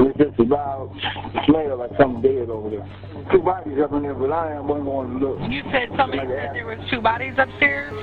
It's just about smell like something dead over there. Two bodies up in there, but I wasn't going to look. You said somebody said there was two bodies upstairs?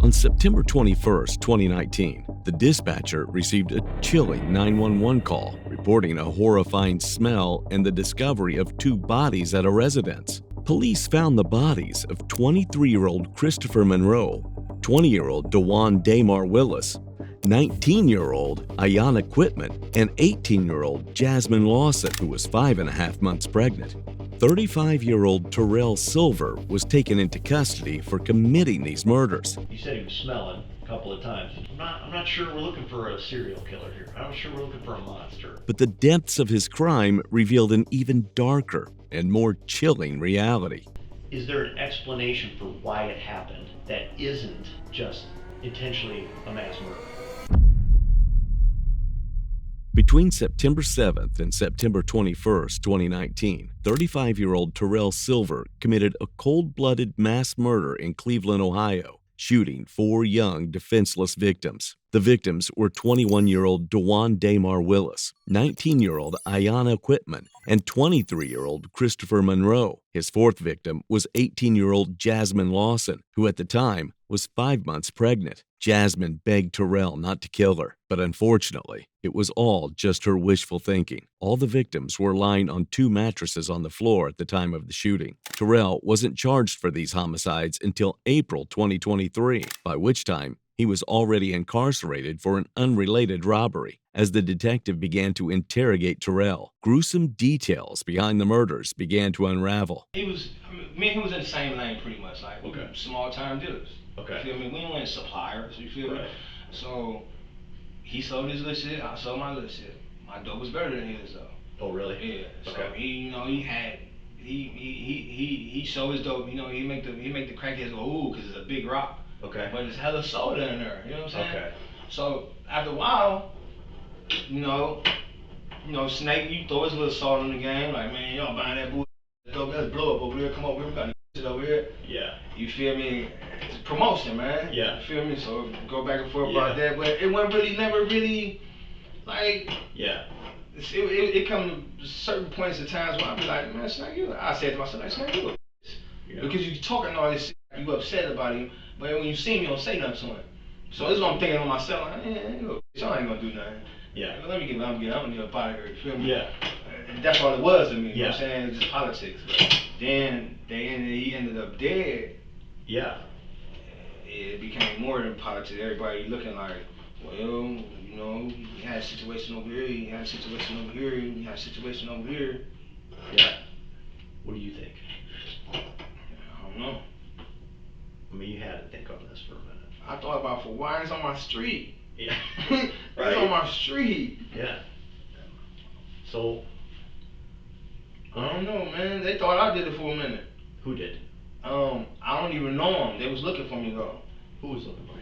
On September 21st, 2019, the dispatcher received a chilling 911 call reporting a horrifying smell and the discovery of two bodies at a residence. Police found the bodies of 23-year-old Christopher Monroe, 20-year-old DeJuan Damar Willis, 19-year-old Ayanna Quitman, and 18-year-old Jasmine Lawson, who was 5.5 months pregnant. 35-year-old Terrell Silver was taken into custody for committing these murders. You said he was smelling a couple of times. I'm not sure we're looking for a serial killer here. I'm not sure we're looking for a monster. But the depths of his crime revealed an even darker and more chilling reality. Is there an explanation for why it happened that isn't just intentionally a mass murder? Between September 7th and September 21st, 2019, 35-year-old Terrell Silver committed a cold-blooded mass murder in Cleveland, Ohio, shooting 4 young, defenseless victims. The victims were 21-year-old DeJuan Damar Willis, 19-year-old Ayanna Quitman, and 23-year-old Christopher Monroe. His fourth victim was 18-year-old Jasmine Lawson, who at the time was 5 months pregnant. Jasmine begged Terrell not to kill her, but unfortunately, it was all just her wishful thinking. All the victims were lying on 2 mattresses on the floor at the time of the shooting. Terrell wasn't charged for these homicides until April 2023, by which time he was already incarcerated for an unrelated robbery. As the detective began to interrogate Terrell, gruesome details behind the murders began to unravel. Me and him was in the same lane pretty much, like okay. Small time dealers. Okay. You feel me? We weren't suppliers, you feel right. me? So he sold his little shit, I sold my little shit. My dope was better than his though. Oh really? Yeah. Okay. So he sold his dope, he make the crackheads go ooh, cause it's a big rock. Okay. But there's hella soda in there, you know what I'm saying? Okay. So after a while, Snake, you throw his little salt in the game, like man, y'all buying that bullshit, let's blow up over here, come over here, we got shit over here. Yeah. You feel me? It's promotion, man. Yeah. You feel me? So go back and forth about that, but it wasn't never really, like. Yeah. It come to certain points in times where I be like, man, Snake, I said to myself, like, Snake, you a yeah. because you talking all this shit, you upset about him, but when you see me, you don't say nothing to him. So this is what I'm thinking on myself, like, y'all ain't gonna do nothing. Yeah. Let me get I'm gonna get up out of here, you feel me? Yeah. And that's all it was to me, you yeah. know what I'm saying? It's just politics. But then he ended up dead. Yeah. It became more than politics. Everybody looking like, well, he had a situation over here, he had a situation over here, he had a situation over here. Yeah. What do you think? I don't know. I mean, you had to think on this for a minute. I thought about for why it's on my street. Yeah. Right. It's on my street. Yeah. So. I don't know, man. They thought I did it for a minute. Who did? I don't even know him. They was looking for me though. Who was looking for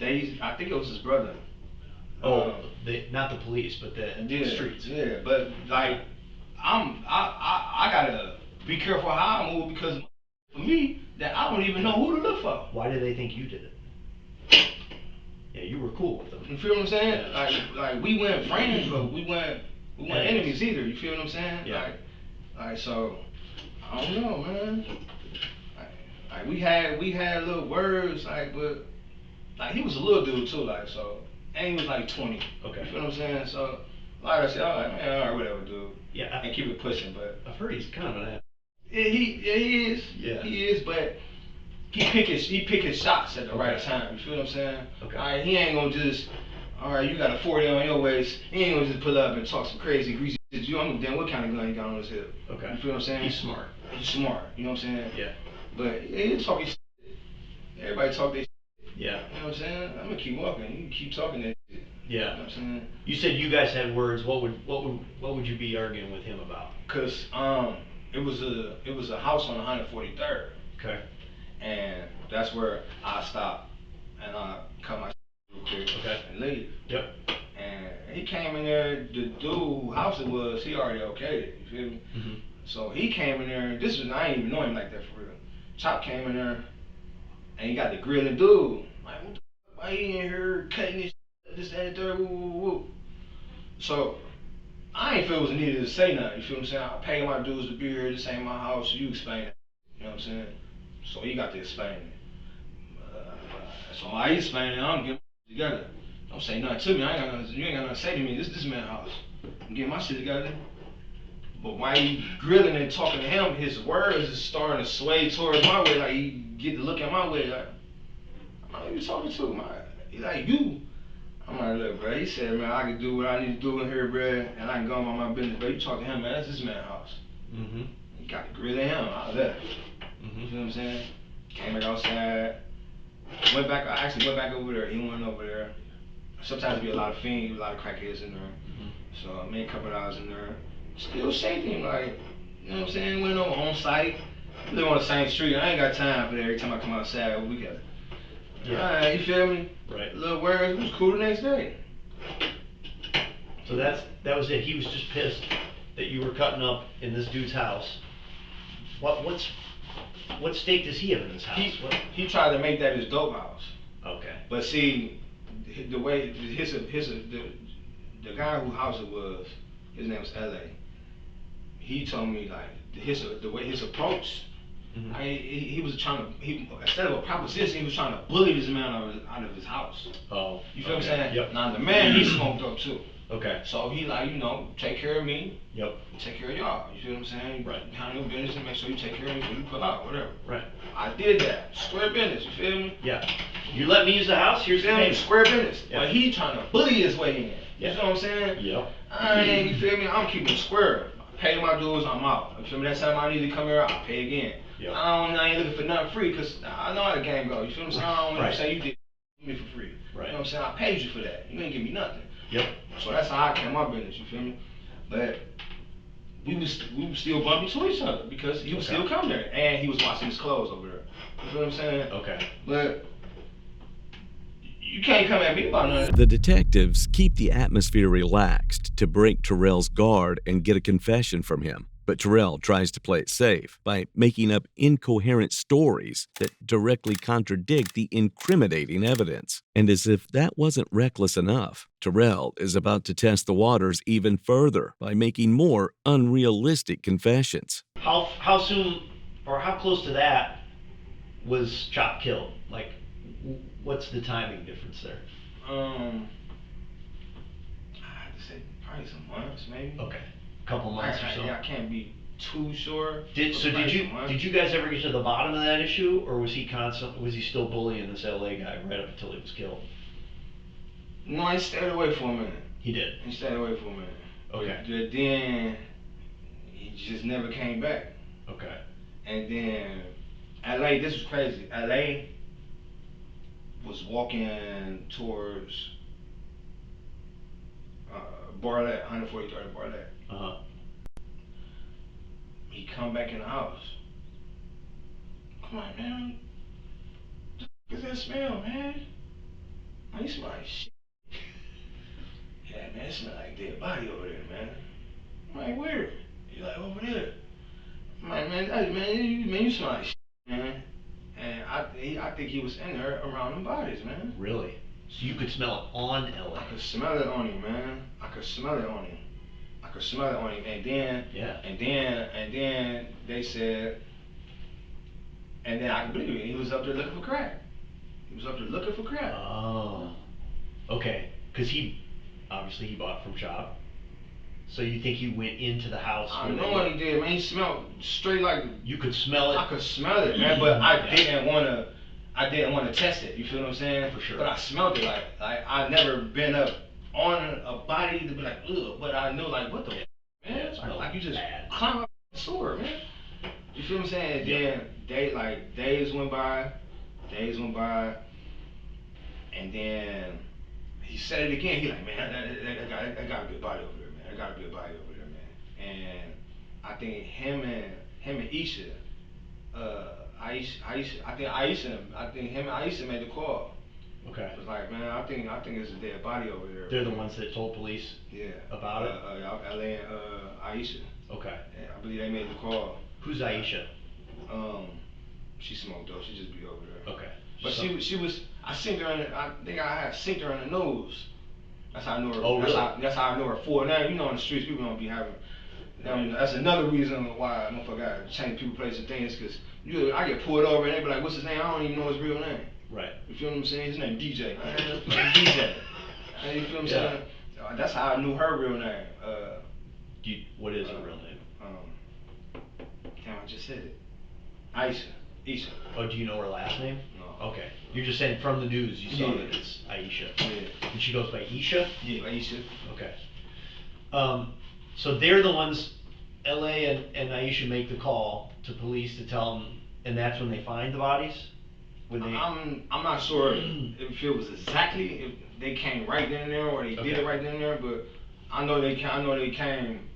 you? I think it was his brother. Not the police, but the streets. Yeah, but like, I gotta be careful how I move because for me, that I don't even know who to look for. Why did they think you did it? Yeah, you were cool with them. You feel what I'm saying? Yeah. Like we weren't friends, but we weren't enemies either. You feel what I'm saying? Yeah. Like so, I don't know, man. Like we had little words, like, but like he was a little dude too, like so, and he was like 20. Okay. You feel what I'm saying? So, like I said, I was like, man, alright, whatever, dude. Yeah. And keep it pushing, but I've heard he's kind of an ass. Yeah, he is. Yeah. He is, but he pick his shots at the right time. You feel what I'm saying? Okay. Alright, he ain't gonna just, alright, you got a 40 on your waist. He ain't gonna just pull up and talk some crazy greasy shit. You don't know damn what kind of gun he got on his hip. Okay. You feel what I'm saying? He's smart. He's smart. You know what I'm saying? Yeah. But yeah, he talking shit. Everybody talk their shit. Yeah. You know what I'm saying? I'm gonna keep walking. You can keep talking that shit. Yeah. You know what I'm saying? You said you guys had words. What would you be arguing with him about? Cause it was a house on 143rd. Okay. And that's where I stopped and I cut my real quick and leave. Yep. And he came in there, the dude whose house it was, he already okayed it, you feel me? Mm-hmm. So he came in there, I didn't even know him like that for real. Chop came in there and he got the grilling dude. Like, what the fuck, why he in here cutting this, that, and the third, woo, woo, woo. So I ain't feel it was needed to say nothing. You feel what I'm saying? I paid my dues to be here. This ain't my house. You explain it. You know what I'm saying? So he got to explain it. So I explain it. I'm getting my together. Don't say nothing to me. I ain't got nothing. You ain't got nothing to say to me. This man's house. I'm getting my shit together. But while he grilling and talking to him, his words is starting to sway towards my way. Like he get to look at my way. Like, I'm like, who you talking to? He like, you. I'm like, look, bro. He said, man, I can do what I need to do in here, bro, and I can go on my business. But you talk to him, man. That's this man's house. Mm-hmm. You got to grill him. I left. Mm-hmm. You know what I'm saying? Came back outside. Went back. I actually went back over there. He went over there. Sometimes be a lot of fiends, a lot of crackheads in there. Mm-hmm. So I made a couple of hours in there. Still shaking, like, you know what I'm saying? Went on site. Live on the same street. I ain't got time for that. Every time I come outside, we got. Yeah. Alright, you feel me? Right. Little words. It was cool the next day. So that was it. He was just pissed that you were cutting up in this dude's house. What stake does he have in his house? He tried to make that his dope house. Okay. But see, the way the guy whose house it was, his name was L.A. He told me like the way his approach. Mm-hmm. He was trying to instead of a proposition, he was trying to bully this man out of his house. Oh. You feel what I'm okay. saying? Yep. Now the man he smoked up too. Okay. So he like, you know, take care of me. Yep. Take care of y'all. You feel what I'm saying? Right. Handle business and make sure you take care of me before you pull out, whatever. Right. I did that. Square business, you feel me? Yeah. You let me use the house, here's the payment. Square business. Yeah. But he trying to bully his way in. Yeah. You know what I'm saying? Yep. You feel me? I'm keeping it square. I pay my dues, I'm out. You feel me? Next time I need to come here, I'll pay again. Yep. I ain't looking for nothing free, because I know how the game goes. You feel what I'm saying? I don't want Right. to say you did me for free. Right. You know what I'm saying? I paid you for that. You ain't give me nothing. Yep. So that's how I came my business, you feel me? But we was still bumping to each other because he was still coming there, and he was washing his clothes over there. You feel what I'm saying? Okay. But you can't come at me about nothing. The detectives keep the atmosphere relaxed to break Terrell's guard and get a confession from him. But Terrell tries to play it safe by making up incoherent stories that directly contradict the incriminating evidence. And as if that wasn't reckless enough, Terrell is about to test the waters even further by making more unrealistic confessions. How soon or how close to that was Chop killed? Like, what's the timing difference there? I have to say probably some months, maybe. Okay. Couple months or so. Yeah, I can't be too sure. Did you guys ever get to the bottom of that issue, or was he still bullying this LA guy right up until he was killed? No, he stayed away for a minute. He did. He stayed away for a minute. Okay. But then he just never came back. Okay. And then LA, this was crazy. LA was walking towards Barlett, 143rd Barlett. Uh-huh. He come back in the house. Come on, man. What is that smell, man? Man, you smell like shit. Yeah, man, it smell like dead body over there, man. I'm like, where? He like, over there. I'm like, man, you smell like shit, man. And I think he was in there around the bodies, man. Really? So you could smell it on LA? I could smell it on him, man. I could smell it on him. And then, yeah. and then they said, and then I can believe it. He was up there looking for crack. Oh. Okay. Because he bought from Chop. So you think he went into the house? I know what he did, man. He smelled straight like. You could smell it. I could smell it, man. But I didn't want to test it. You feel what I'm saying? For sure. But I smelled it like I never been up on a body to be like, ugh. But I knew like, what the man? Like you just climb up the sewer, man. You feel what I'm saying? And then days went by, and then he said it again. He like, man, that gotta be a body over there, man. There gotta be a body over there, man. And I think him and Isha, I think him and Aisha made the call. Okay. It was like, man, I think there's a dead body over there. They're the ones that told police. Yeah. About it. LA and Aisha. Okay. Yeah, I believe they made the call. Who's Aisha? She smoked though. She just be over there. Okay. But she was. I think I had seen her in the news. That's how I know her. Oh, really? That's how I know her full name. You know, in the streets, people don't be having. That's another reason why I forgot to change people, place, and things. Cause I get pulled over and they be like, "What's his name?" I don't even know his real name. Right. You feel what I'm saying? His name DJ. DJ. You feel what I'm saying? That's how I knew her real name. What is her real name? Damn, I just said it. Aisha. Isha. Oh, do you know her last name? No. Okay. You're just saying from the news you saw that it's Aisha. Yeah. And she goes by Isha? Yeah, Aisha. Okay. So they're the ones, LA and Aisha make the call to police to tell them, and that's when they find the bodies? I'm not sure if it was exactly if they came right then and there or they did it right then and there, but I know they came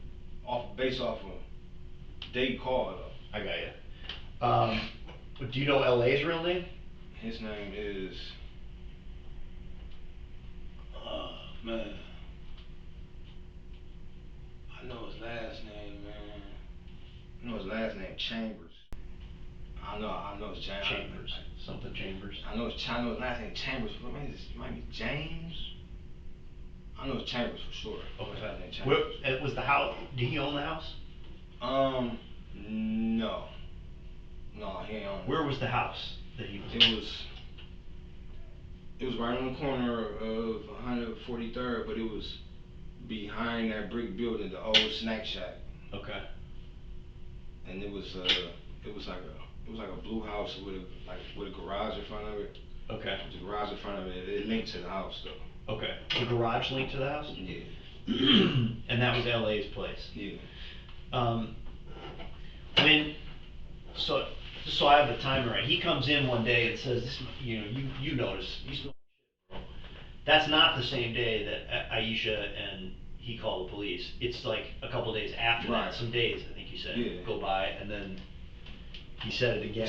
based off of they called. I got you. Do you know LA's real name? His name is man. I know his last name, man. I know his last name Chambers. I know it's Chambers. Something Chambers. I know his last name Chambers. It might be James. I know it's Chambers for sure. Okay. Where was the house? Did he own the house? No. No, he ain't own it. Where was the house that he was in? It was right on the corner of 143rd, but it was behind that brick building, the old snack shack. Okay. And it was like a blue house with a garage in front of it. Okay. The garage in front of it, it linked to the house though. Okay. The garage linked to the house? Yeah. And that was LA's place? Yeah. I mean, so I have the timer right. He comes in one day and says, "This, you notice, you smell shit, bro." That's not the same day that Aisha and he called the police. It's like a couple days after that. Some days, I think you said, go by, and then he said it again.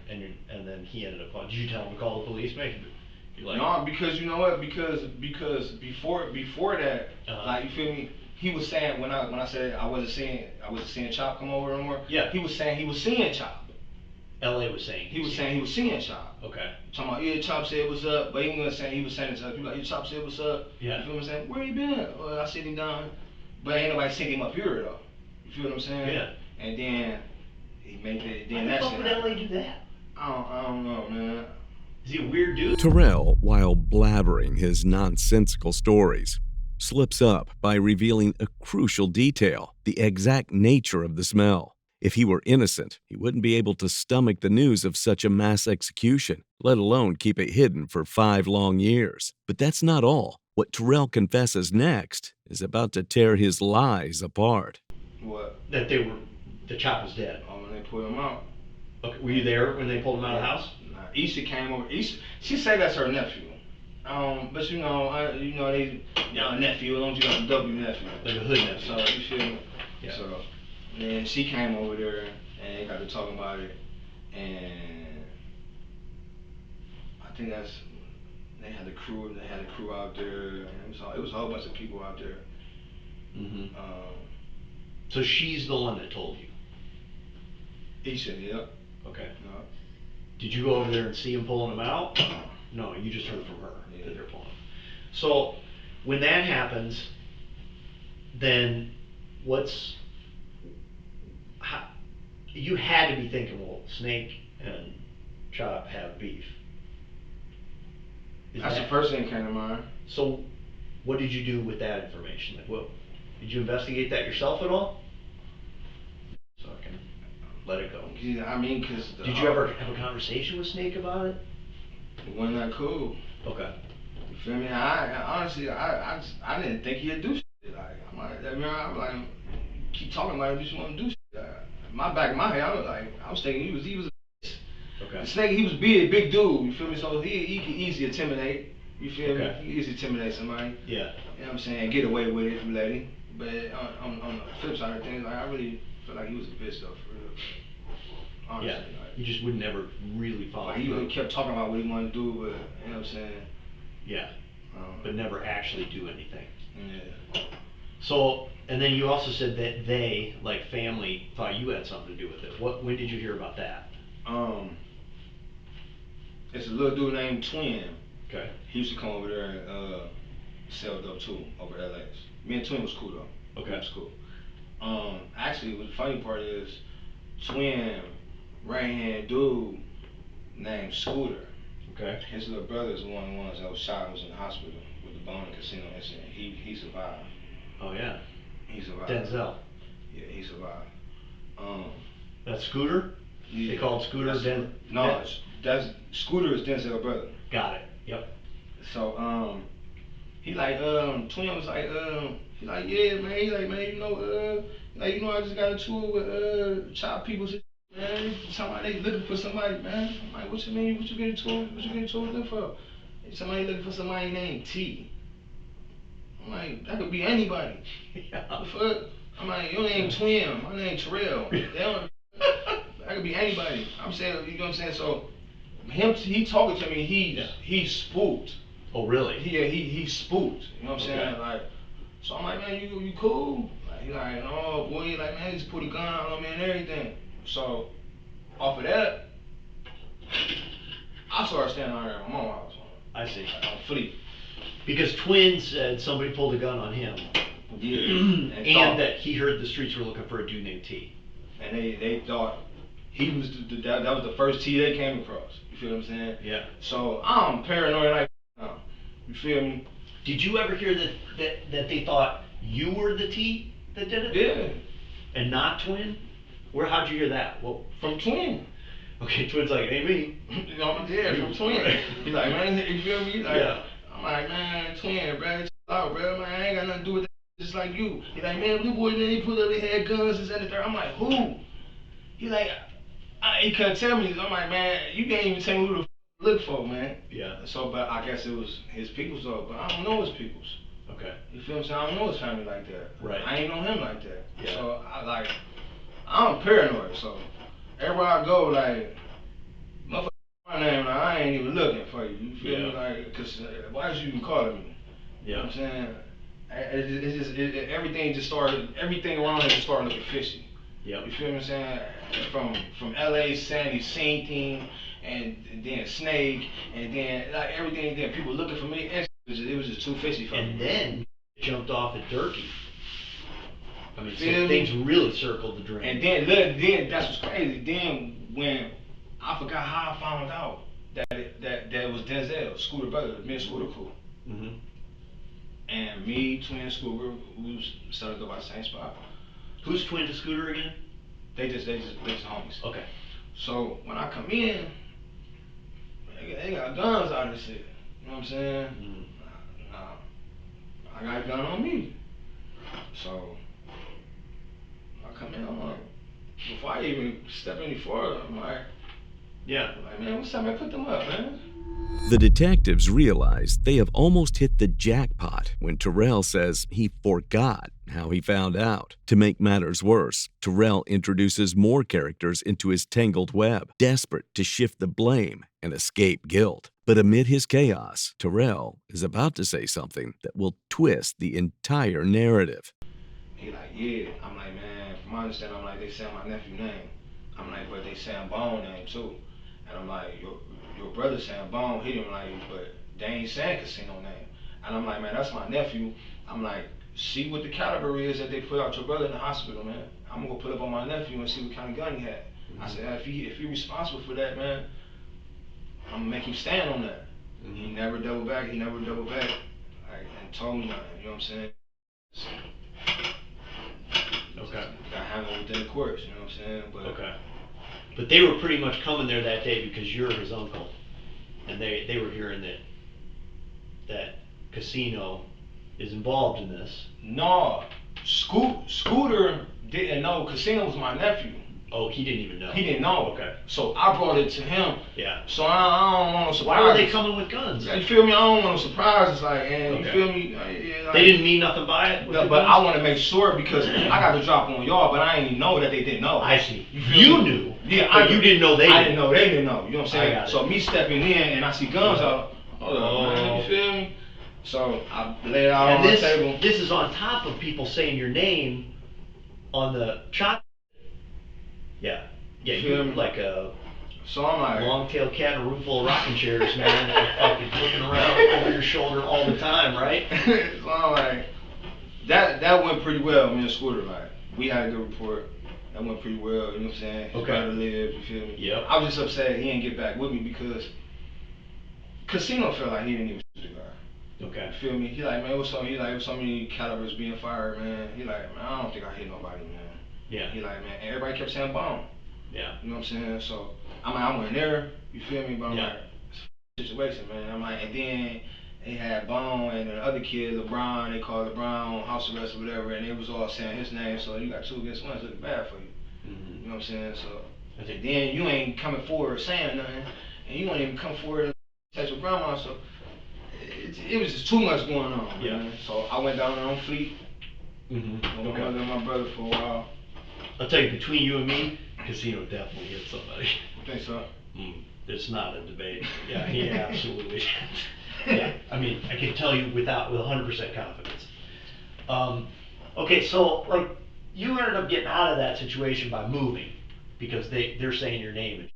And then he ended up calling. Did you tell him to call the police, mate? No, because you know what? Because before that, like you feel me? He was saying when I said I wasn't seeing Chop come over no more. Yeah. He was saying he was seeing Chop. LA was saying he was seeing Chop. Okay. Talking about Chop said what's up, but he wasn't saying he was saying it to people like Chop said what's up. Yeah. You feel what I'm saying? Where he been? Well, I sit him down, but ain't nobody sent him up here though. You feel what I'm saying? Yeah. And then he made it. Then that shit. Why the fuck would LA do that? I don't know, man. Is he a weird dude? Terrell, while blabbering his nonsensical stories, slips up by revealing a crucial detail: the exact nature of the smell. If he were innocent, he wouldn't be able to stomach the news of such a mass execution, let alone keep it hidden for 5 long years. But that's not all. What Terrell confesses next is about to tear his lies apart. What? That the Chop was dead. Oh, when they pulled him out. Okay, were you there when they pulled him out of the house? Nah, Isha came over. She said that's her nephew. But they nephew, don't you got a W nephew? Like a hood nephew. So you feel me? Yeah. So then she came over there and they got to talking about it, and I think they had the crew out there, and it was a whole bunch of people out there. Mm-hmm. So she's the one that told you? Isha, yeah. Okay. No. Did you go over there and see him pulling him out? No, you just heard from her that they're pulling him. So when that happens, then you had to be thinking, well, Snake and Chop have beef. That's the first thing that came to mind. So what did you do with that information? Like, what, did you investigate that yourself at all? So I can let it go. Yeah, I mean, because... Did you ever have a conversation with Snake about it? It wasn't that cool. Okay. You feel me? I honestly, I didn't think he'd do shit. I'm like, keep talking about it, just want to do shit. Back in my head, I was thinking he was a bitch. Okay. The Snake, he was big dude, you feel me? So he could easily intimidate, you feel me? He could easily intimidate somebody. Yeah. You know what I'm saying? Get away with it from lady. But on the flip side of things, I really feel like he was a bitch though, for real. Honestly, yeah. You just would never really follow he really kept talking about what he wanted to do, but you know what I'm saying? Yeah. But never actually do anything. Yeah. So, and then you also said that they, like family, thought you had something to do with it. When did you hear about that? It's a little dude named Twin. Okay. He used to come over there celled up too over LA's. Me and Twin was cool though. Okay. It was cool. Actually, what the funny part is, Twin, right hand dude named Scooter. Okay. His little brother is one of the ones that was shot and was in the hospital with the bone casino incident. He survived. Oh yeah. He survived. Denzel. Yeah, he survived. That's Scooter? Yeah, They called Scooter No, that's Scooter is Denzel's brother. Got it. Yep. So he like Twin was like he like, yeah man, he like, man, I just got into it with Chop People's, man. Somebody they looking for somebody, man. I'm like, what you mean? What you getting into it? What you getting into it with them for? Somebody looking for somebody named T. I'm like, that could be anybody. Yeah. The fuck? I'm like, your name Twin, my name Terrell. They don't, that could be anybody. I'm saying, you know what I'm saying? So he talking to me, he spooked. Oh really? He spooked. You know what I'm saying? Okay. Like, so I'm like, man, you cool? Like, he like, oh boy, he like, man, he just put a gun out on me and everything. So off of that, I started standing out there at my mom's house. I see. On Fleet. Because Twin said somebody pulled a gun on him. Yeah. And that he heard the streets were looking for a dude named T. And they thought he was that was the first T they came across. You feel what I'm saying? Yeah. So I'm paranoid like now. You feel me? Did you ever hear that they thought you were the T that did it? Yeah. And not Twin? How'd you hear that? Well, From Twin. okay, Twin's like, ain't me. You know, yeah, from Twin. He's like, man, you feel me? Like, yeah. I'm like, man, Twin, bro, chill out, bro. Man, I ain't got nothing to do with that. Just like you. He's like, man, blue boys, man, they put up, they had guns, this and the third. I'm like, who? He like, he couldn't tell me. I'm like, man, you can't even tell me who to look for, man. Yeah. So, but I guess it was his people's though, but I don't know his people's. Okay. You feel what I'm saying? I don't know his family like that. Right. I ain't know him like that. Yeah. So I'm paranoid. So everywhere I go, like, motherfucker, my name, like, I ain't even looking for you. You feel me? Like, cause why is you even calling me? Yeah. You know what I'm saying? Everything around it just started looking fishy. Yep. You feel what I'm saying? From LA, Sandy, same thing, and then Snake, and then like everything. Then people looking for me. And it was just too fishy for me. And then it jumped off at Durkee. I mean, so Feel things me? really circled the drain. And then that's what's crazy. Then when I forgot how I found out that it was Denzel, Scooter brother, me and Scooter cool. Mm-hmm. And me, Twin, Scooter, we was started to go by the same spot. Who's Twin to Scooter again? They just homies. Okay. So when I come in, they got guns out of this shit. You know what I'm saying? Mm-hmm. I got a gun on me. So I come in, I'm like, before I even step any further, I'm like, man, what's up, man? Put them up, man. The detectives realize they have almost hit the jackpot when Terrell says he forgot how he found out. To make matters worse, Terrell introduces more characters into his tangled web, desperate to shift the blame and escape guilt. But amid his chaos, Terrell is about to say something that will twist the entire narrative. He like, yeah. I'm like, man, from my understanding, I'm like, they saying my nephew name. I'm like, but they saying Bone name too. And I'm like, your brother saying Bone hit him, like, but they ain't saying Casino name. And I'm like, man, that's my nephew. I'm like, see what the caliber is that they put out your brother in the hospital, man. I'm gonna go put up on my nephew and see what kind of gun he had. Mm-hmm. I said, if he responsible for that, man, I'm gonna make him stand on that. Mm-hmm. He never doubled back. Like, and told me nothing. You know what I'm saying? Okay. Got handled within the courts. You know what I'm saying? But okay. But they were pretty much coming there that day because you're his uncle, and they were hearing that Casino is involved in this. No, Scooter didn't know Casino was my nephew. Oh, he didn't even know. He didn't know. Okay. So I brought it to him. Yeah. So I don't want no surprises. Why were they coming with guns? Yeah, you feel me? I don't want no surprises. Like, and okay. You feel me? Like, they didn't mean nothing by it. No, but I want to make sure because I got to drop on y'all, but I ain't know that they didn't know. I see. You knew. Yeah, but you didn't know they. I didn't know they didn't know. You know what I'm saying? So it. Me stepping in and I see guns out. Hold on, man. You feel me? So I lay it out on the table. This is on top of people saying your name on the chop. Yeah. Yeah, you like a So I'm like, long-tailed cat in a room full of rocking chairs, man. Like fucking looking around over your shoulder all the time, right? so I'm like, that went pretty well. Me and Scooter, like, we had a good report. That went pretty well. You know what I'm saying? His brother lived. You feel me? Yep. I was just upset he didn't get back with me because Casino felt like he didn't even shoot the guy. Okay. You feel me? He like, man, it was so many calibers being fired, man. He like, man, I don't think I hit nobody, man. Yeah. He like, man, everybody kept saying bomb. Yeah. You know what I'm saying? So I'm like, I went there. You feel me? But I'm Yeah. like, it's a situation, man. I'm like, and then they had Bone and the other kid, LeBron. They called LeBron house arrest or whatever, and they was all saying his name. So you got 2 against 1. It's looking bad for you. Mm-hmm. You know what I'm saying? So and then you ain't coming forward saying nothing, and you ain't even come forward and touch your grandma. So it was just too much going on. Yeah. Man. So I went down on Fleet. Mm-hmm. With my mother and my brother for a while. I'll tell you, between you and me, Casino definitely hit somebody. I think so. It's not a debate. Yeah, he absolutely. Yeah, I mean, I can tell you with 100% confidence. Okay, so like you ended up getting out of that situation by moving because they're saying your name.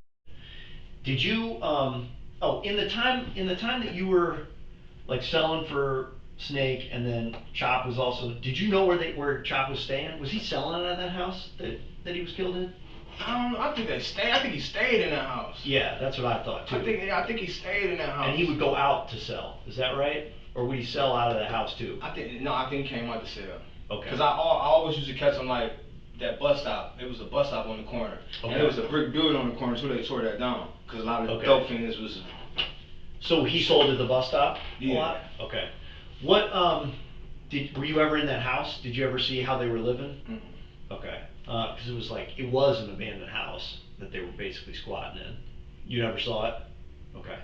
Did you in the time that you were like selling for Snake and then Chop was also, did you know where Chop was staying? Was he selling out of that house that he was killed in? I don't know. I think he stayed in that house. Yeah, that's what I thought too. I think he stayed in that house. And he would go out to sell. Is that right? Or would he sell out of the house too? I think he came out to sell. Okay. Because I always used to catch him like that bus stop. It was a bus stop on the corner. Okay. And it was a brick building on the corner, so they tore that down. Because a lot of the dope fiends was. So he sold at the bus stop? Yeah. A lot? Okay. What were you ever in that house? Did you ever see how they were living? Mm-hmm. Okay. Because it was an abandoned house that they were basically squatting in. You never saw it? Okay.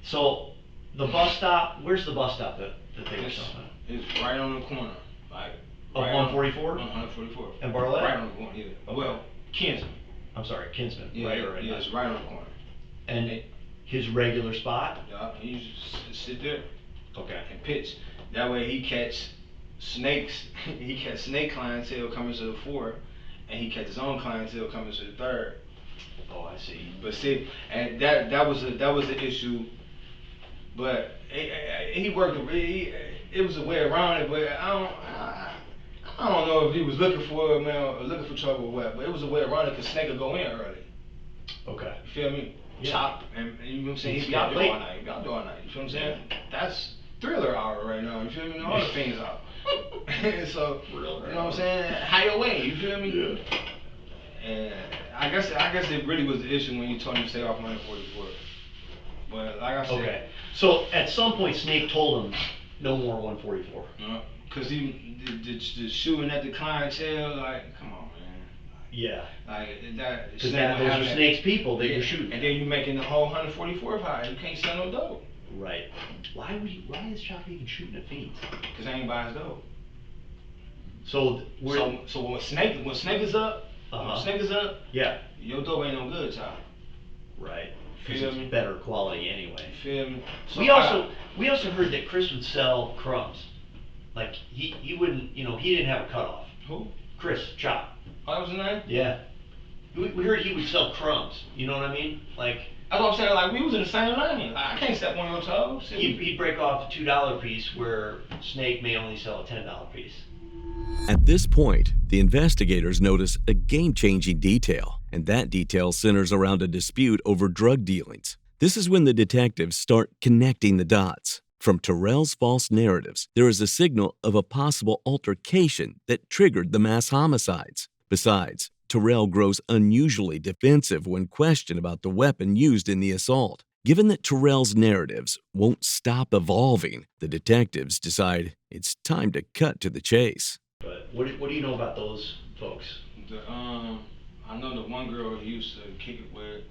So the bus stop, where's the bus stop that they were selling at? It's right on the corner. Like Of 144? 144. And Bartlett? Right on the corner, yeah. Okay. Well, Kinsman. I'm sorry, Kinsman. Yeah, right. Yeah, it's right on the corner. And his regular spot? Yeah, he used to sit there. Okay. And pitch. That way he catch snakes. He catch snake clientele coming to the 4, and he catch his own clientele coming to the 3rd. Oh, I see. But see, and that was the issue. But he worked. It was a way around it. But I don't know if he was looking for trouble or what. But it was a way around it because Snake would go in early. Okay. You feel me? Yeah. Chop and you know what I'm saying. He'd be out there all night. He'd be out there all night. You feel what I'm saying? That's Thriller hour right now. You feel me? All the things out. So you know what I'm saying? Higher way. You feel me? Yeah. And I guess it really was the issue when you told him to stay off 144. But like I said. Okay. So at some point, Snake told him no more 144. Cause he the shooting at the clientele, like, come on, man. Yeah. Like that. Because those are Snake's people. They were shooting. And then you making the whole 144th high. You can't sell no dope. Right. Why is Chop even shooting at fiends? Cause they ain't buy his dope. So when Snake is up, yeah, your dope ain't no good, Chop. Right. Because Feel it's me? better quality anyway. Feel me? So we also heard that Chris would sell crumbs. Like he wouldn't, he didn't have a cutoff. Who? Chris Chop. Oh, that was his name? Yeah. We heard he would sell crumbs. You know what I mean? Like. That's what I'm saying. Like we was in the same lane. Like, I can't step on your toes. He'd break off a $2 piece where Snake may only sell a $10 piece. At this point, the investigators notice a game-changing detail, and that detail centers around a dispute over drug dealings. This is when the detectives start connecting the dots. From Terrell's false narratives, there is a signal of a possible altercation that triggered the mass homicides. Besides, Terrell grows unusually defensive when questioned about the weapon used in the assault. Given that Terrell's narratives won't stop evolving, the detectives decide it's time to cut to the chase. But what do you know about those folks? I know the one girl he used to kick it with.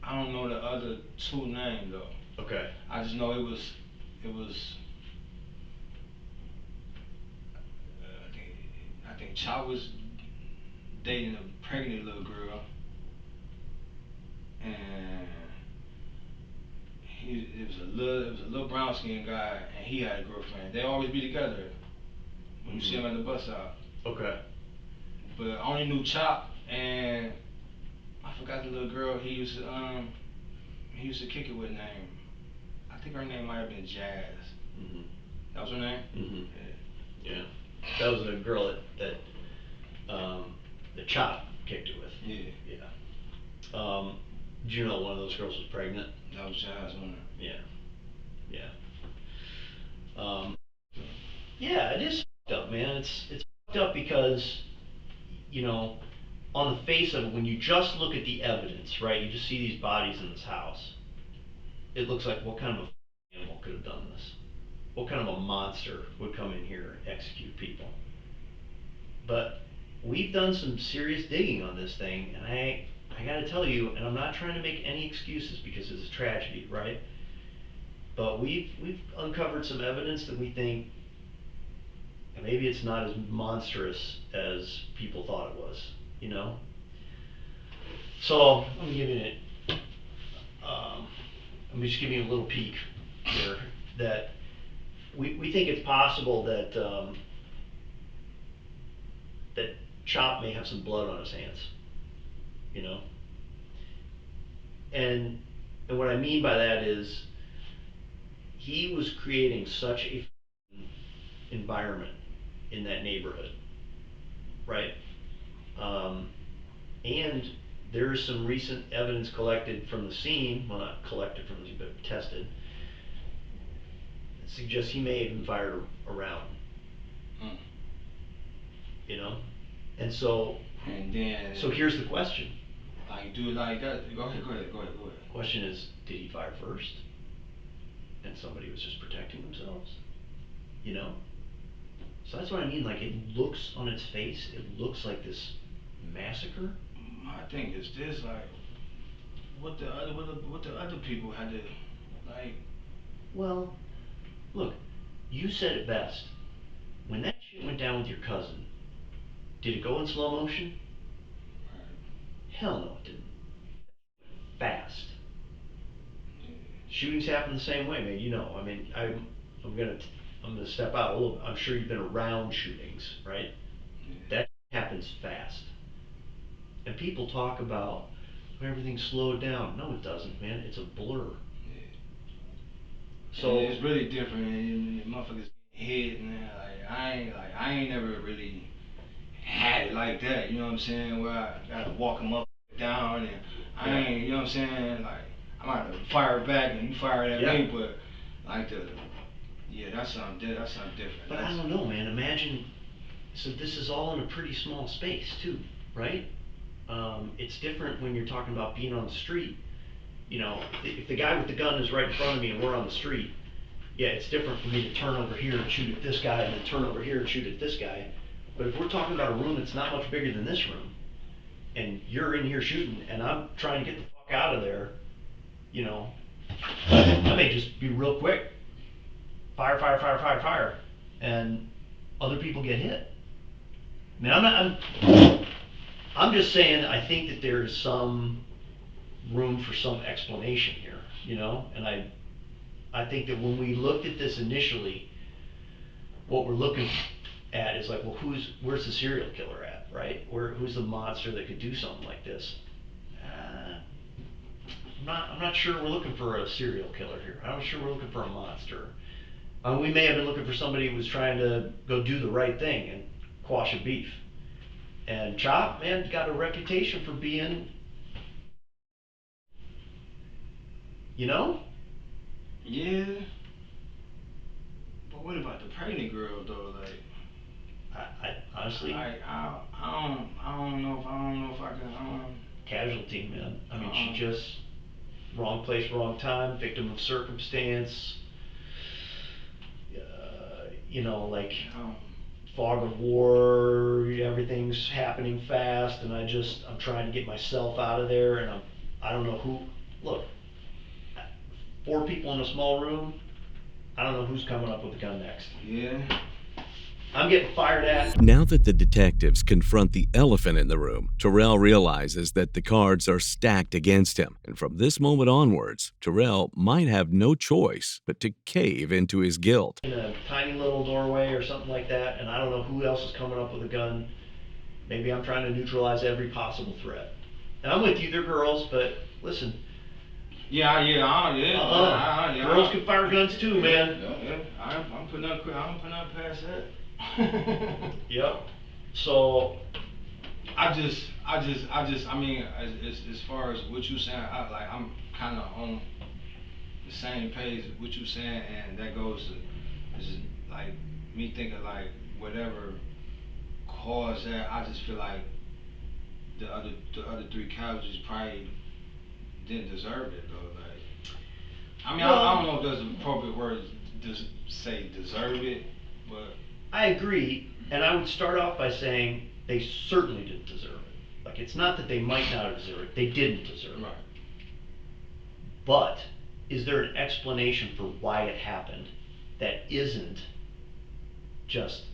I don't know the other 2 names though. Okay. I just know it was. I think Chop was dating a pregnant little girl, and it was a little brown skinned guy, and he had a girlfriend. They always be together when you see them at the bus stop. Okay. But I only knew Chop and forgot the little girl he used to kick it with name. I think her name might have been Jazz. Mm-hmm. That was her name? Mm-hmm. Yeah. That was the girl that the Chop kicked it with. Yeah. Yeah. Did you know one of those girls was pregnant? That was Jazz, wasn't it? Yeah. Yeah, it is fucked up, man. It's fucked up because, you know, on the face of it, when you just look at the evidence, right, you just see these bodies in this house, it looks like what kind of a animal could have done this? What kind of a monster would come in here and execute people? But we've done some serious digging on this thing, and I gotta tell you, and I'm not trying to make any excuses because it's a tragedy, right? But we've uncovered some evidence that we think maybe it's not as monstrous as people thought it was, you know? So I'm giving it, I'm just giving you a little peek here that we think it's possible that that Chop may have some blood on his hands, you know? And what I mean by that is he was creating such a environment in that neighborhood, right? And there is some recent evidence collected from the scene, well, not collected from the scene, but tested, that suggests he may have been fired around. You know? And so, so here's the question. Like, do it like that. Go ahead. The question is, did he fire first? And somebody was just protecting themselves? You know? So that's what I mean, like, it looks on its face, it looks like this massacre. My thing is this, like, what the other people had to, like. Well, look, you said it best. When that shit went down with your cousin, did it go in slow motion? Hell no, it didn't. Fast. Shootings happen the same way, man. You know, I mean, I'm gonna step out a little. I'm sure you've been around shootings, right? That happens fast. And people talk about everything slowed down. No, it doesn't, man. It's a blur. So it's really different. And motherfuckers hit, and I ain't never really had it like that. You know what I'm saying? Where I gotta walk them up and down, and I ain't. You know what I'm saying? Like I might fire back, and you fire at me, but like that's something different. But I don't know, man. Imagine. So this is all in a pretty small space too, right? It's different when you're talking about being on the street. You know, if the guy with the gun is right in front of me and we're on the street, yeah, it's different for me to turn over here and shoot at this guy and then turn over here and shoot at this guy. But if we're talking about a room that's not much bigger than this room, and you're in here shooting and I'm trying to get the fuck out of there, you know, I may just be real quick. Fire, and other people get hit. I mean, I'm just saying I think that there is some room for some explanation here, you know, and I think that when we looked at this initially, what we're looking at is like, well, where's the serial killer at, right? Who's the monster that could do something like this? I'm not sure we're looking for a serial killer here. I'm not sure we're looking for a monster. We may have been looking for somebody who was trying to go do the right thing and quash a beef. And Chop, man, got a reputation for being, you know? Yeah. But what about the pregnant girl though? Like, I honestly, I don't know if I can. Casualty, man. I mean, she just wrong place, wrong time, victim of circumstance. You know, like fog of war, everything's happening fast, and I'm trying to get myself out of there, and I don't know who. Look, 4 people in a small room. I don't know who's coming up with the gun next. Yeah. I'm getting fired at. Now that the detectives confront the elephant in the room, Terrell realizes that the cards are stacked against him. And from this moment onwards, Terrell might have no choice but to cave into his guilt. In a tiny little doorway or something like that, and I don't know who else is coming up with a gun. Maybe I'm trying to neutralize every possible threat. And I'm with you, they're girls, but listen. Girls can fire guns too, man. Yeah. I'm putting up past that. Yep. So. I mean, as far as what you saying, I'm kind of on the same page with what you saying, and that goes to just like me thinking like whatever caused that. I just feel like the other three casualties probably didn't deserve it though. Like, I mean, I don't know if there's an appropriate word to say deserve it, but I agree, and I would start off by saying they certainly didn't deserve it. Like, it's not that they might not have deserved it, they didn't deserve it. But is there an explanation for why it happened that isn't just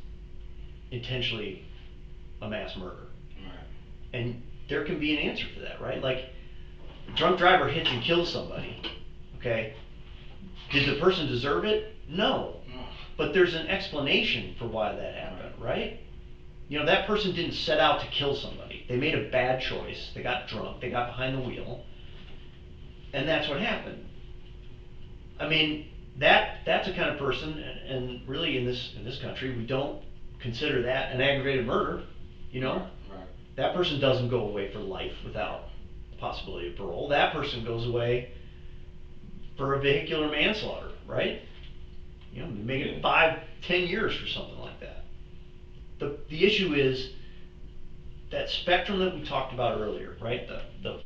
intentionally a mass murder? Right. And there can be an answer for that, right? Like, a drunk driver hits and kills somebody, okay? Did the person deserve it? No. But there's an explanation for why that happened, right? You know, that person didn't set out to kill somebody. They made a bad choice. They got drunk. They got behind the wheel. And that's what happened. I mean, that's a kind of person, and really in this country, we don't consider that an aggravated murder, you know? Right. That person doesn't go away for life without possibility of parole. That person goes away for a vehicular manslaughter, right? You know, make it 5-10 years for something like that. The issue is that spectrum that we talked about earlier, right? The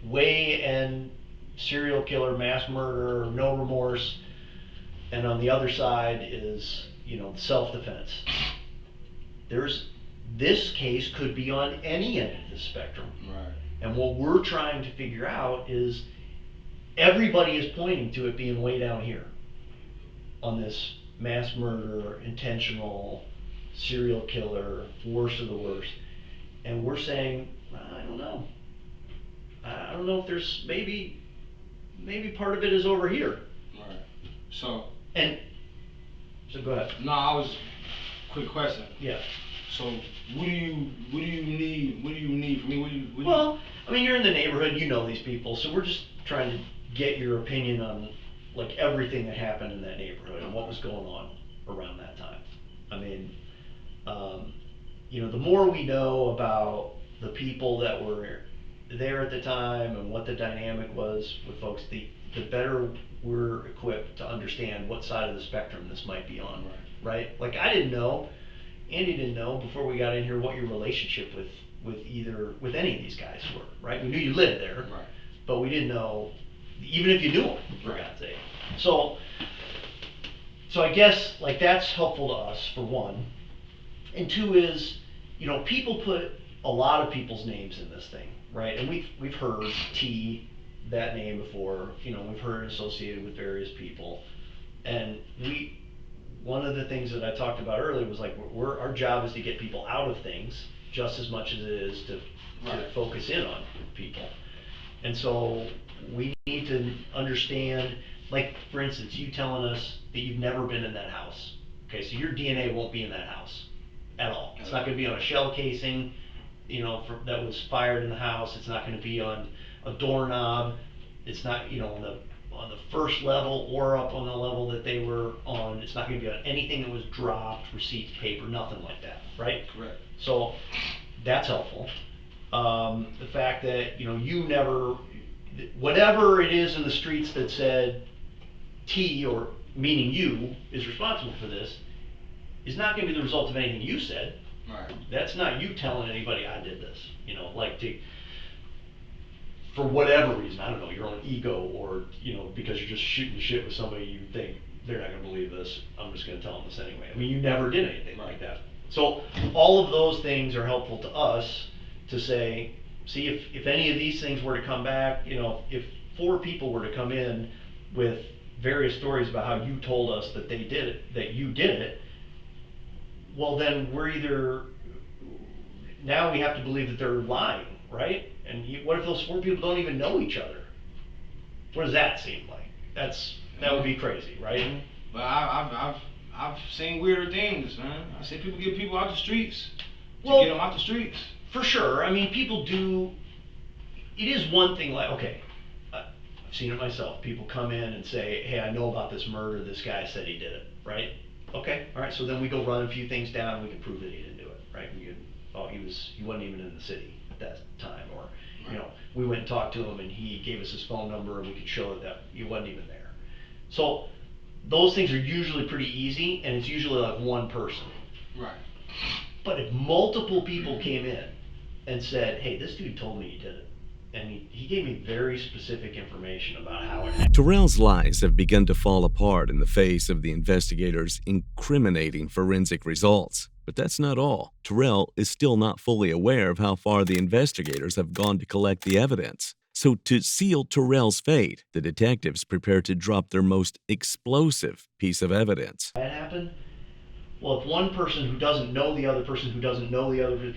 way and serial killer, mass murder, no remorse, and on the other side is, you know, self-defense. This case could be on any end of the spectrum. Right. And what we're trying to figure out is everybody is pointing to it being way down here on this mass murder, intentional, serial killer, worst of the worst. And we're saying, I don't know. I don't know if there's maybe part of it is over here. Right. So go ahead. No, quick question. Yeah. So what do you need from me? Well, I mean, you're in the neighborhood, you know these people, so we're just trying to get your opinion on like everything that happened in that neighborhood and what was going on around that time. I mean, you know, the more we know about the people that were there at the time and what the dynamic was with folks, the better we're equipped to understand what side of the spectrum this might be on, right? Like, I didn't know, Andy didn't know before we got in here what your relationship with any of these guys were, right? We knew you lived there, right, but we didn't know, even if you knew them, for God's sake. So I guess, like, that's helpful to us, for one. And two is, you know, people put a lot of people's names in this thing, right? And we've heard T, that name before, you know, we've heard it associated with various people. And one of the things that I talked about earlier was like, our job is to get people out of things just as much as it is to focus in on people. And so we need to understand, like, for instance, you telling us that you've never been in that house. Okay, so your DNA won't be in that house at all. It's not going to be on a shell casing, you know, that was fired in the house. It's not going to be on a doorknob. It's not, you know, on the first level or up on the level that they were on. It's not going to be on anything that was dropped, receipts, paper, nothing like that, right? Correct. So that's helpful. The fact that, you know, you never, whatever it is in the streets that said T, or meaning you, is responsible for this, is not going to be the result of anything you said. Right. That's not you telling anybody I did this, you know, like for whatever reason, I don't know, your own ego, or, you know, because you're just shooting shit with somebody, you think they're not going to believe this, I'm just going to tell them this anyway. I mean, you never did anything like that. So all of those things are helpful to us to say, see, if any of these things were to come back, you know, if 4 people were to come in with various stories about how you told us that they did it, that you did it, well, then we're either, now we have to believe that they're lying, right? And what if those 4 people don't even know each other? What does that seem like? That would be crazy, right? But I've seen weirder things, man. I see people get people out the streets to get them out the streets. For sure. I mean, people do it is one thing, like, okay, I've seen it myself. People come in and say, hey, I know about this murder. This guy said he did it, right? Okay, all right. So then we go run a few things down. And we can prove that he didn't do it, right? He wasn't even in the city at that time, or we went and talked to him and he gave us his phone number and we could show that he wasn't even there. So those things are usually pretty easy, and it's usually like one person. Right. But if multiple people came in and said, hey, this dude told me he did it, and he gave me very specific information about how it happened. Terrell's lies have begun to fall apart in the face of the investigators' incriminating forensic results. But that's not all. Terrell is still not fully aware of how far the investigators have gone to collect the evidence. So to seal Terrell's fate, the detectives prepare to drop their most explosive piece of evidence. That happened? Well, if one person who doesn't know the other person who doesn't know the other,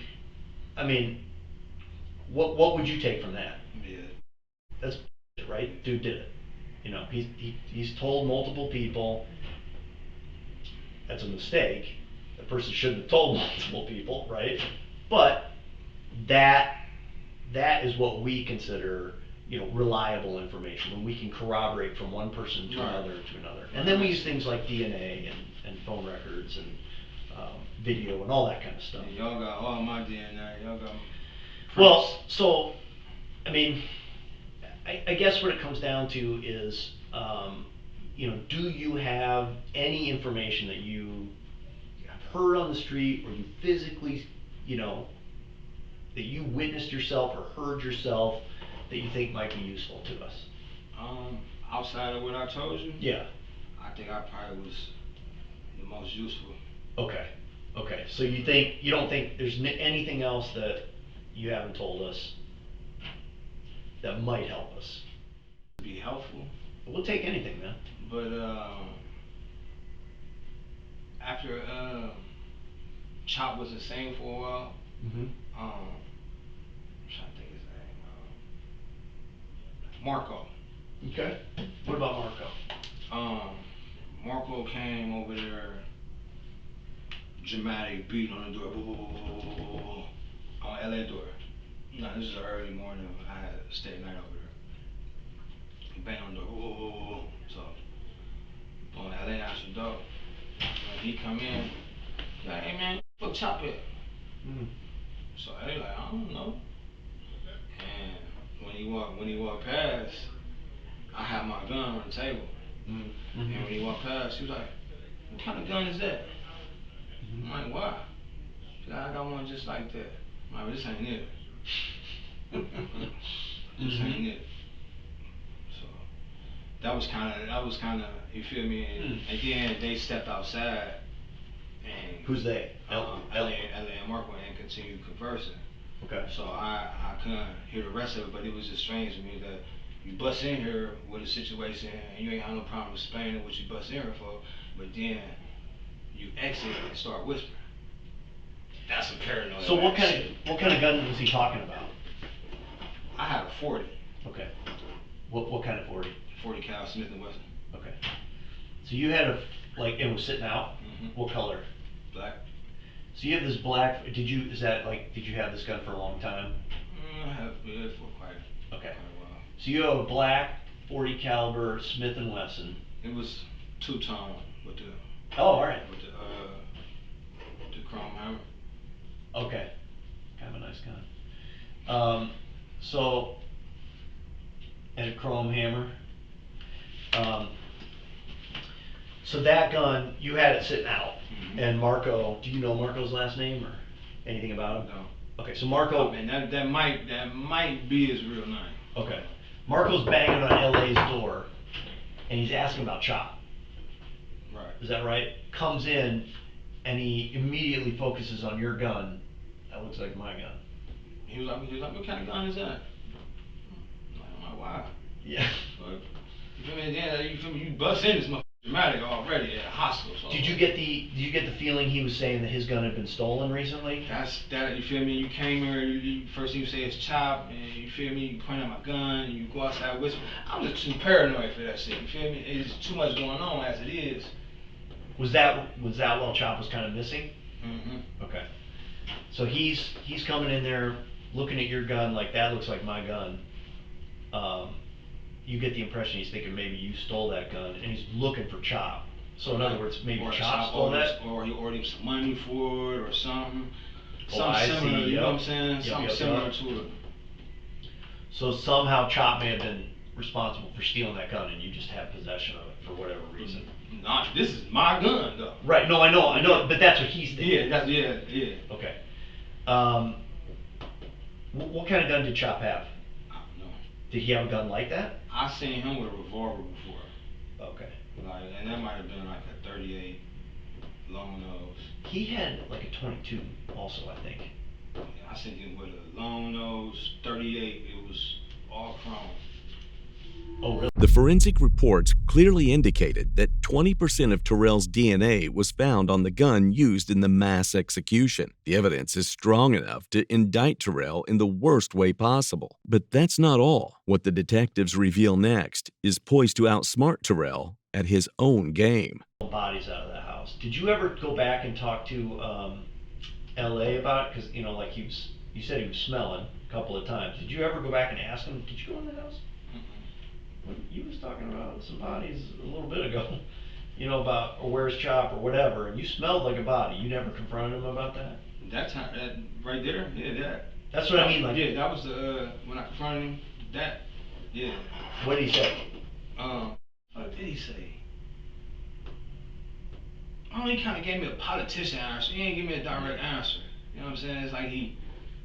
I mean, what would you take from that? Yeah. That's right. Dude did it. He's told multiple people. That's a mistake. The person shouldn't have told multiple people, right? But that is what we consider, reliable information, when we can corroborate from one person to another to another. And then we use things like DNA and phone records and video and all that kind of stuff. Yeah, y'all got all my DNA. Y'all got. Well, so, I mean, I guess what it comes down to is, do you have any information that you have heard on the street, or you physically, that you witnessed yourself or heard yourself that you think might be useful to us? Outside of what I told you? Yeah. I think I probably was the most useful. Okay. So you don't think there's anything else that you haven't told us that might help us? Be helpful. We'll take anything, man. But after Chop was insane for a while, I'm trying to think his name. Marco. Okay. What about Marco? Marco came over there, dramatic beat on the door, on LA door. No, this is early morning. I had to stay at night over there. He banged on the door, so on LA answered the door. When he come in, he's like, hey man, what Chop it? So they like, I don't know. And when he walked past, I had my gun on the table. And when he walked past, he was like, what kind of gun is that? I'm like, why? She's like, I got one just like that. I'm like, well, this ain't it. This ain't it. So that was kind of, you feel me? And then they stepped outside. And who's they? Ellie and Marco, and continued conversing. Okay. So I couldn't hear the rest of it, but it was just strange to me that you bust in here with a situation and you ain't got no problem explaining what you bust in here for, but then you exit and start whispering. That's some paranoia. So what kind of gun was he talking about? I had a 40. Okay. What kind of 40? 40 cal Smith & Wesson. Okay. So you had it was sitting out? What color? Black. So you have this black, did you have this gun for a long time? I have it for quite a while. So you have a black 40 caliber Smith & Wesson. It was two-tone with the. Oh, all right. With the chrome hammer. Okay. Kind of a nice gun. And a chrome hammer. So that gun, you had it sitting out. And Marco, do you know Marco's last name or anything about him? No. Okay, so Marco. Oh, man, that might be his real name. Okay. Marco's banging on LA's door, and he's asking about Chop. Right. Is that right? Comes in, and he immediately focuses on your gun. That looks like my gun. He was like, what kind of gun is that? I'm like, why? Yeah. But, you feel me? Yeah, you feel me? You bust in this motherfucker dramatic already at a hospital. So Did you get the feeling he was saying that his gun had been stolen recently? That's that. You feel me? You came here. First thing you say is Chop, and you feel me? You point at my gun, and you go outside whisper. I'm just too paranoid for that shit. You feel me? It's too much going on as it is. Was that while Chop was kind of missing? Okay. So he's coming in there, looking at your gun like that looks like my gun. you get the impression he's thinking maybe you stole that gun, and he's looking for Chop. So in other words, maybe Chop stole that? Or he ordered him some money for it, or something. Oh, Something I similar, see, you know what I'm yep. saying? Yep, Something yep, similar yep. to it. So somehow Chop may have been responsible for stealing that gun, and you just have possession of it for whatever reason. Nah, this is my gun, though. Right, no, I know, but that's what he's thinking. Yeah. Okay. What kind of gun did Chop have? I don't know. Did he have a gun like that? I seen him with a revolver before. Okay. Like, and that might have been like a 38 long nose. He had like a 22 also, I think. Yeah, I seen him with a long nose, 38. It was all chrome. Oh, really? The forensic reports clearly indicated that 20% of Terrell's DNA was found on the gun used in the mass execution. The evidence is strong enough to indict Terrell in the worst way possible. But that's not all. What the detectives reveal next is poised to outsmart Terrell at his own game. Bodies out of the house. Did you ever go back and talk to L.A. about it? Because, you said he was smelling a couple of times. Did you ever go back and ask him, did you go in the house? You was talking about some bodies a little bit ago, about or where's Chop or whatever, and you smelled like a body. You never confronted him about that? That time, that right there, yeah, that. That's what I mean, like. Yeah, that was the, when I confronted him, that, yeah. What did he say? What did he say? Oh, he kind of gave me a politician answer. He didn't give me a direct answer. You know what I'm saying? It's like he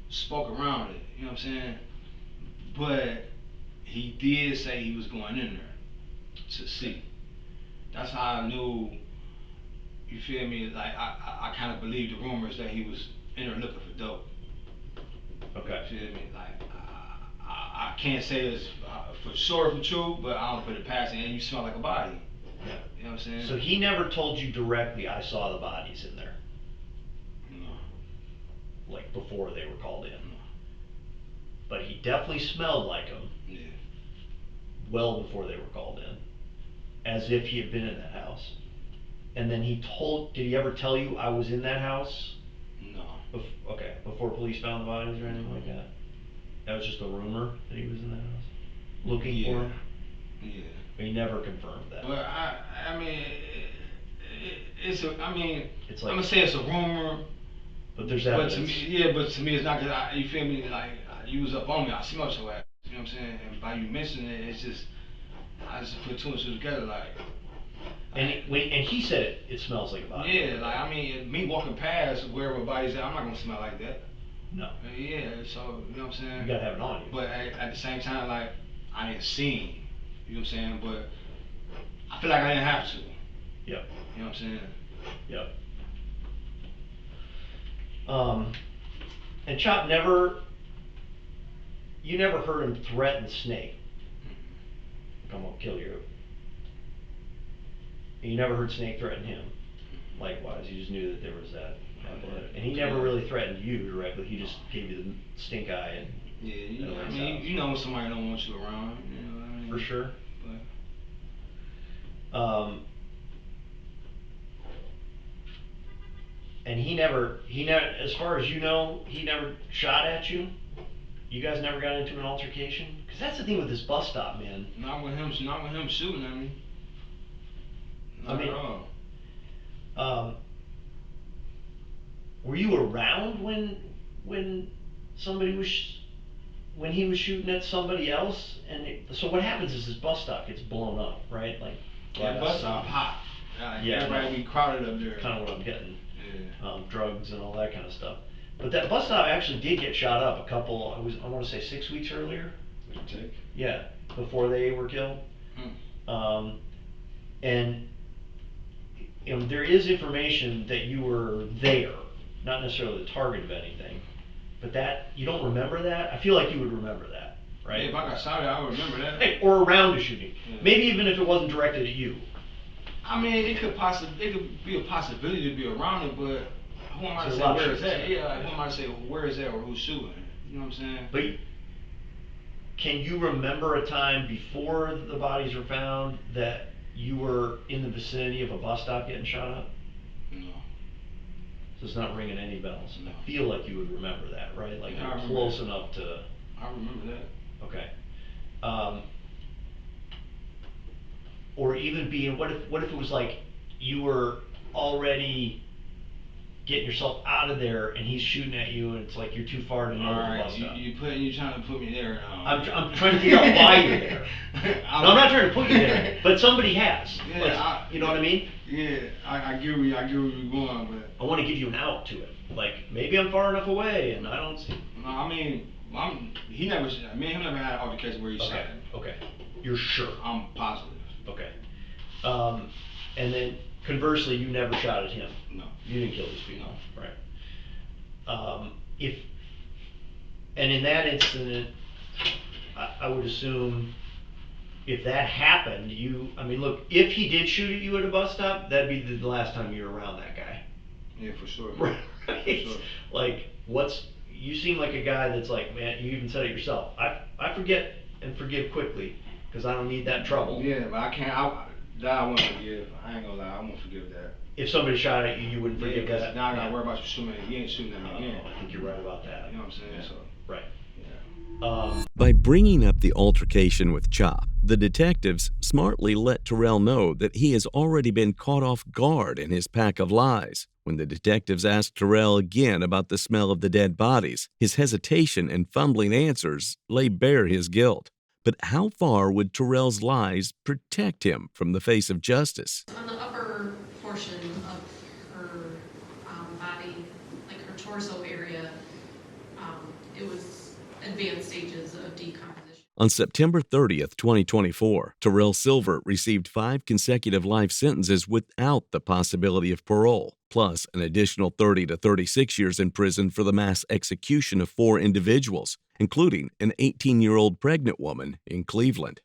spoke around it. You know what I'm saying? But he did say he was going in there to see. That's how I knew, you feel me, like I kind of believed the rumors that he was in there looking for dope. Okay. You feel me? Like, I can't say it's for sure for true, but I don't put it past it. And you smell like a body. Yeah. You know what I'm saying? So he never told you directly, I saw the bodies in there? No. Like before they were called in? No. But he definitely smelled like them. Yeah. Well before they were called in, as if he had been in that house. And then did he ever tell you, I was in that house? No. Okay, before police found the bodies or anything like that? That was just a rumor that he was in that house? Looking for him? Yeah. But he never confirmed that. But I mean, it's like, I'm gonna say it's a rumor. But there's But evidence. to me it's not, cause you feel me, like, you was up on me, I smelled your ass. You know what I'm saying? And by you mentioning it, it's just, I just put two and two together, like. And he said it smells like a body. Yeah, like, me walking past wherever body's at, I'm not gonna smell like that. No. Yeah, so, you know what I'm saying? You gotta have it on you. But at the same time, like, I didn't see him, you know what I'm saying? But I feel like I didn't have to. Yep. You know what I'm saying? Yep. And Chop you never heard him threaten Snake. I'm gonna kill you. And you never heard Snake threaten him. Likewise, you just knew that there was that. And he never really threatened you directly. He just gave you the stink eye. And yeah, you know when somebody don't want you around. You know what I mean? For sure. But. And he never, as far as you know, he never shot at you? You guys never got into an altercation? Because that's the thing with this bus stop, man. Not with him shooting at me. Not at all. Were you around when when he was shooting at somebody else? So what happens is this bus stop gets blown up, right? Like, yeah, bus stop hot. Yeah, everybody be crowded up there. Kind of what I'm getting. Yeah. Drugs and all that kind of stuff. But that bus stop actually did get shot up I want to say 6 weeks earlier. Yeah, before they were killed. And there is information that you were there, not necessarily the target of anything, but that you don't remember that. I feel like you would remember that, right? Yeah, if I got shot at, I would remember that. Hey, or around a shooting, maybe even if it wasn't directed at you. I mean, it could be a possibility to be around it, but who am I to say where it's at? Yeah, who am I to say where it's at or who's shooting? You know what I'm saying? But can you remember a time before the bodies were found that you were in the vicinity of a bus stop getting shot up? No. So it's not ringing any bells. No. I feel like you would remember that, right? Like yeah, you're close enough to. I remember that. Okay. Um, or even being, what if it was like you were already getting yourself out of there and he's shooting at you and it's like you're too far to know the bus stop. You trying to put me there now. I'm trying to figure out why you're there. No, I'm not trying to put you there, but somebody has. Yeah, you know what I mean? Yeah, I get where you're going, but I want to give you an out to it. Like, maybe I'm far enough away and I don't see. no, I mean, me and him never had an altercation where he shot at me. Okay. You're sure? I'm positive. Okay. And then conversely, you never shot at him. No. You didn't kill these people. No. Right. And in that incident, I would assume if that happened, look, if he did shoot at you at a bus stop, that'd be the last time you were around that guy. Yeah, for sure. Right. For sure. Like, you seem like a guy that's like, man, you even said it yourself. I forget and forgive quickly because I don't need that trouble. Yeah, but I can't. That I won't forgive. I ain't gonna lie, I won't forgive that. If somebody shot at you, you wouldn't forgive that. Now I gotta worry about you shooting at me. You ain't shooting at me again. I think you're right about that. You know what I'm saying? Yeah. So. Right. Yeah. By bringing up the altercation with Chop, the detectives smartly let Terrell know that he has already been caught off guard in his pack of lies. When the detectives asked Terrell again about the smell of the dead bodies, his hesitation and fumbling answers lay bare his guilt. But how far would Terrell's lies protect him from the face of justice? On the upper portion of her body, like her torso area, it was advanced stages of decomposition. On September 30th, 2024, Terrell Silver received 5 consecutive life sentences without the possibility of parole, plus an additional 30 to 36 years in prison for the mass execution of 4 individuals, including an 18-year-old pregnant woman in Cleveland.